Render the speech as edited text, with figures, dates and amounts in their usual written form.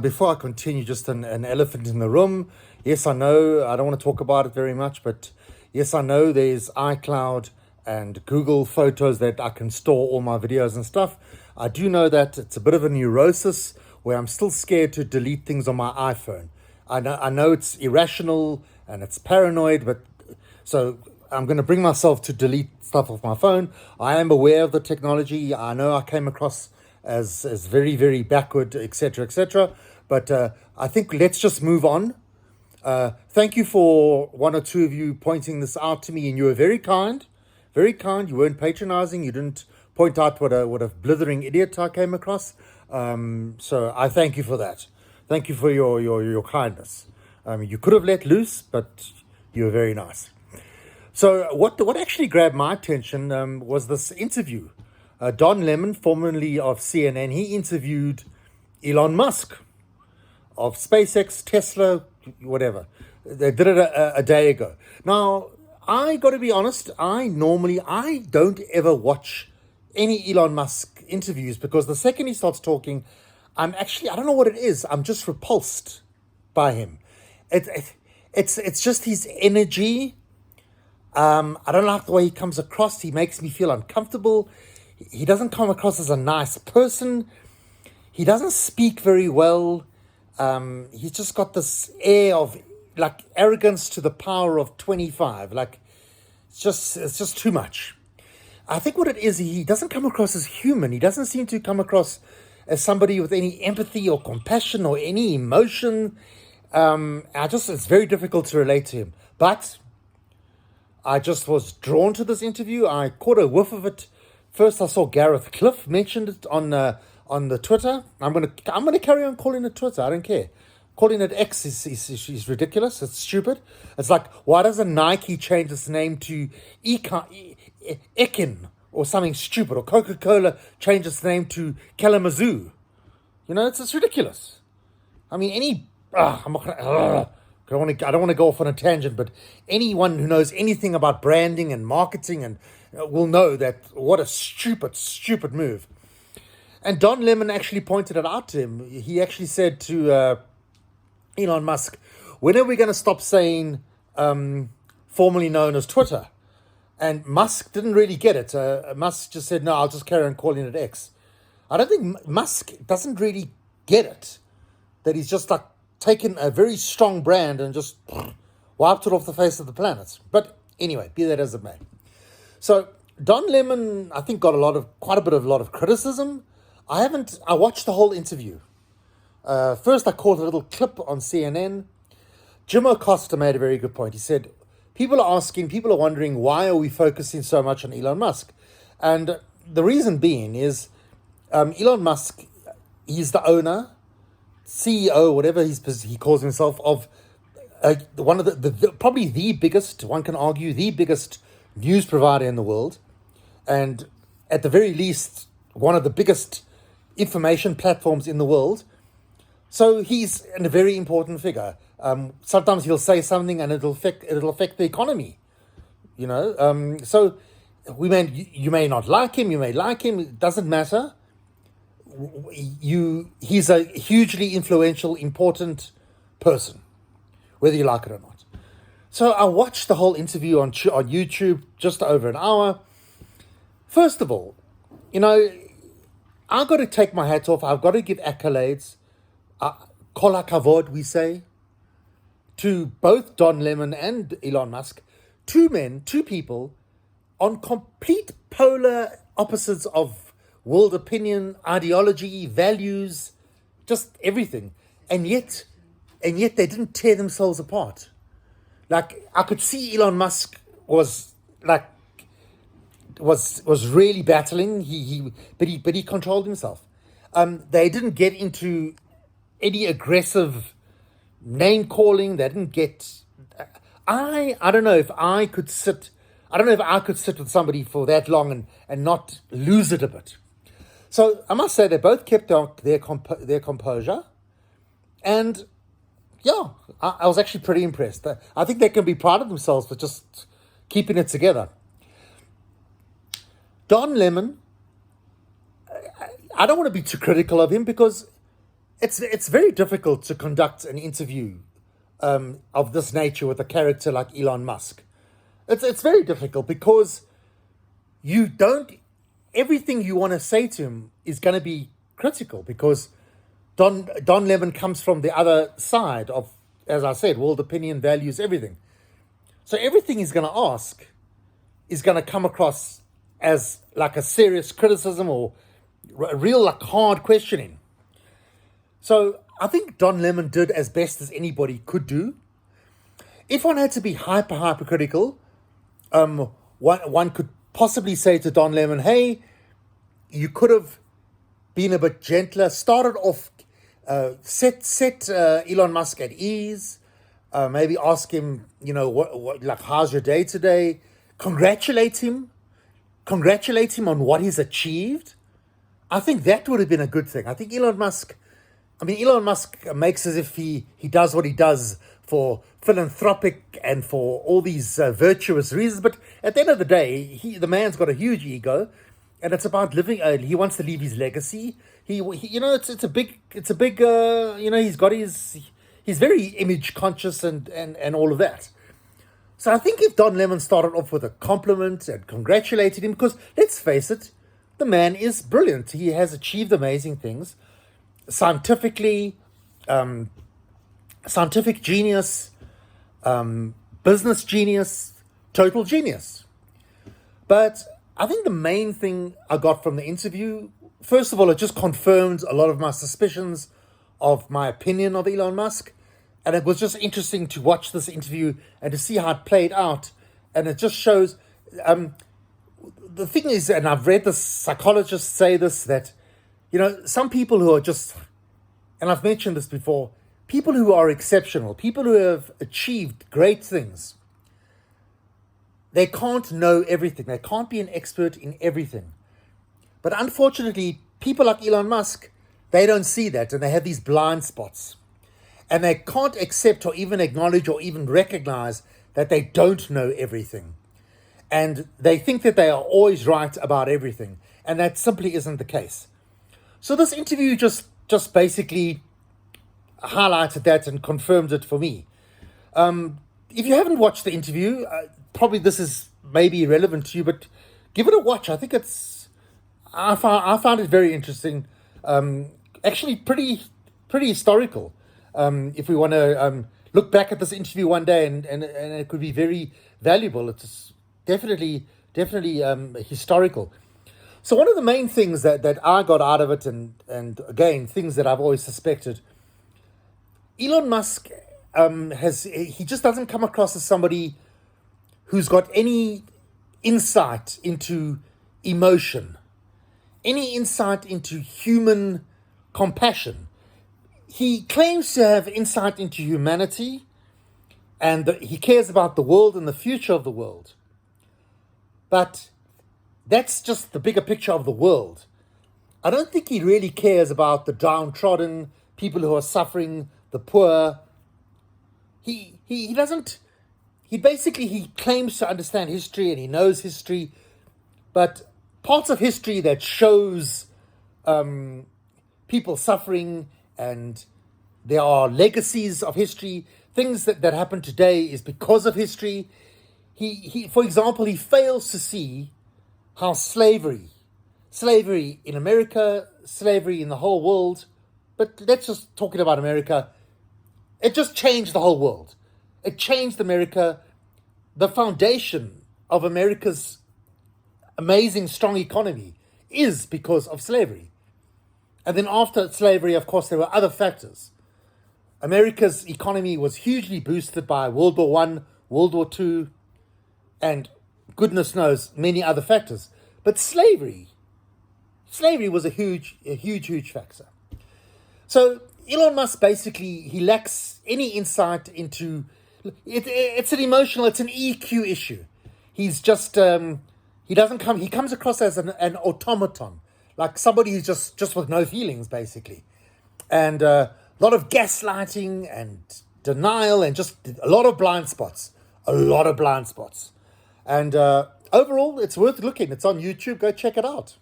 Before I continue, just an elephant in the room. Yes, I know I don't want to talk about it very much, but yes, I know there's iCloud and Google Photos that I can store all my videos and stuff. I do know that it's a bit of a neurosis where I'm still scared to delete things on my iPhone. I know it's irrational and it's paranoid, but so I'm going to bring myself to delete stuff off my phone. I am aware of the technology. I know I came across as very, very backward, etc., etc. But I think let's just move on. Thank you for one or two of you pointing this out to me, and you were very kind, very kind. You weren't patronizing. You didn't point out what a blithering idiot I came across. So I thank you for that. Thank you for your kindness. You could have let loose, but you were very nice. So what actually grabbed my attention was this interview. Don Lemon, formerly of CNN, he interviewed Elon Musk of SpaceX, Tesla, whatever. They did it a day ago. Now, I got to be honest, I don't ever watch any Elon Musk interviews because the second he starts talking, I don't know what it is. I'm just repulsed by him. It's just his energy. I don't like the way he comes across. He makes me feel uncomfortable. He doesn't come across as a nice person. He doesn't speak very well. He's just got this air of like arrogance to the power of 25. Like it's just too much. I think what it is, he doesn't come across as human. He doesn't seem to come across as somebody with any empathy or compassion or any emotion. It's very difficult to relate to him. But I just was drawn to this interview. I caught a whiff of it. First, I saw Gareth Cliff mentioned it on the Twitter. I'm gonna carry on calling it Twitter. I don't care. Calling it X is ridiculous. It's stupid. It's like, why doesn't Nike change its name to Ekin or something stupid, or Coca-Cola change its name to Kalamazoo? It's ridiculous. I mean, I'm not gonna. I don't want to go off on a tangent, but anyone who knows anything about branding and marketing and will know that what a stupid, stupid move. And Don Lemon actually pointed it out to him. He actually said to Elon Musk, when are we going to stop saying formerly known as Twitter? And Musk didn't really get it. Musk just said, no, I'll just carry on calling it X. I don't think Musk doesn't really get it, that he's just like taken a very strong brand and just wiped it off the face of the planet. But anyway, be that as it may. So Don Lemon, I think, got a lot of criticism. I watched the whole interview. First, I caught a little clip on CNN. Jim Acosta made a very good point. He said, people are wondering, why are we focusing so much on Elon Musk? And the reason being is Elon Musk, he's the owner, CEO, whatever he calls himself, of one of probably the biggest, one can argue, the biggest news provider in the world. And at the very least, one of the biggest information platforms in the world. So he's a very important figure. Sometimes he'll say something and it'll affect the economy. So you may not like him, you may like him, it doesn't matter. He's a hugely influential, important person, whether you like it or not. So I watched the whole interview on YouTube, just over an hour. First of all, I've got to take my hat off. I've got to give accolades, kol hakavod, we say, to both Don Lemon and Elon Musk. Two people on complete polar opposites of world opinion, ideology, values, just everything. And yet they didn't tear themselves apart. Like, I could see Elon Musk was really battling. But he controlled himself. They didn't get into any aggressive name calling. They didn't get. I don't know if I could sit. I don't know if I could sit with somebody for that long and not lose it a bit. So I must say they both kept their composure, and yeah, I was actually pretty impressed. I think they can be proud of themselves for just keeping it together. Don Lemon, I don't want to be too critical of him because it's very difficult to conduct an interview of this nature with a character like Elon Musk. It's very difficult because you don't, everything you want to say to him is going to be critical, because Don Lemon comes from the other side of, as I said, world opinion, values, everything. So everything he's going to ask is going to come across as like a serious criticism or a real like hard questioning. So I think Don Lemon did as best as anybody could do. If one had to be hypercritical, one could possibly say to Don Lemon, hey, you could have been a bit gentler, started off, set Elon Musk at ease, maybe ask him, what like, how's your day today? Congratulate him on what he's achieved. I think that would have been a good thing. I think Elon Musk makes as if he does what he does for philanthropic and for all these virtuous reasons. But at the end of the day, the man's got a huge ego, and it's about living. He wants to leave his legacy. It's a big. He's very image conscious and all of that. So I think if Don Lemon started off with a compliment and congratulated him, because let's face it, the man is brilliant. He has achieved amazing things. Scientifically, scientific genius, business genius, total genius. But I think the main thing I got from the interview, first of all, it just confirmed a lot of my suspicions of my opinion of Elon Musk. And it was just interesting to watch this interview and to see how it played out. And it just shows, the thing is, and I've read the psychologists say this, that, some people who are just, and I've mentioned this before, people who are exceptional, people who have achieved great things, they can't know everything. They can't be an expert in everything. But unfortunately, people like Elon Musk, they don't see that, and they have these blind spots. And they can't accept or even acknowledge or even recognize that they don't know everything. And they think that they are always right about everything. And that simply isn't the case. So this interview just basically highlighted that and confirmed it for me. If you haven't watched the interview, probably this is maybe irrelevant to you, but give it a watch. I think I found it very interesting. Actually pretty historical. If we want to look back at this interview one day, and it could be very valuable. It's definitely historical. So one of the main things that I got out of it, and again, things that I've always suspected, Elon Musk he just doesn't come across as somebody who's got any insight into emotion, any insight into human compassion. He claims to have insight into humanity, and he cares about the world and the future of the world. But that's just the bigger picture of the world. I don't think he really cares about the downtrodden, people who are suffering, the poor. He doesn't. He claims to understand history, and he knows history, but parts of history that shows people suffering, and there are legacies of history, things that happen today is because of history. For example, he fails to see how slavery in America, slavery in the whole world, but let's just talking about America, it just changed the whole world. It changed America. The foundation of America's amazing, strong economy is because of slavery. And then after slavery, of course, there were other factors. America's economy was hugely boosted by World War I, World War II, and goodness knows, many other factors. But slavery was a huge factor. So Elon Musk basically, he lacks any insight into it. It's an EQ issue. He's just, he comes across as an automaton. Like somebody who's just with no feelings, basically. And a lot of gaslighting and denial and just a lot of blind spots. And overall, it's worth looking. It's on YouTube. Go check it out.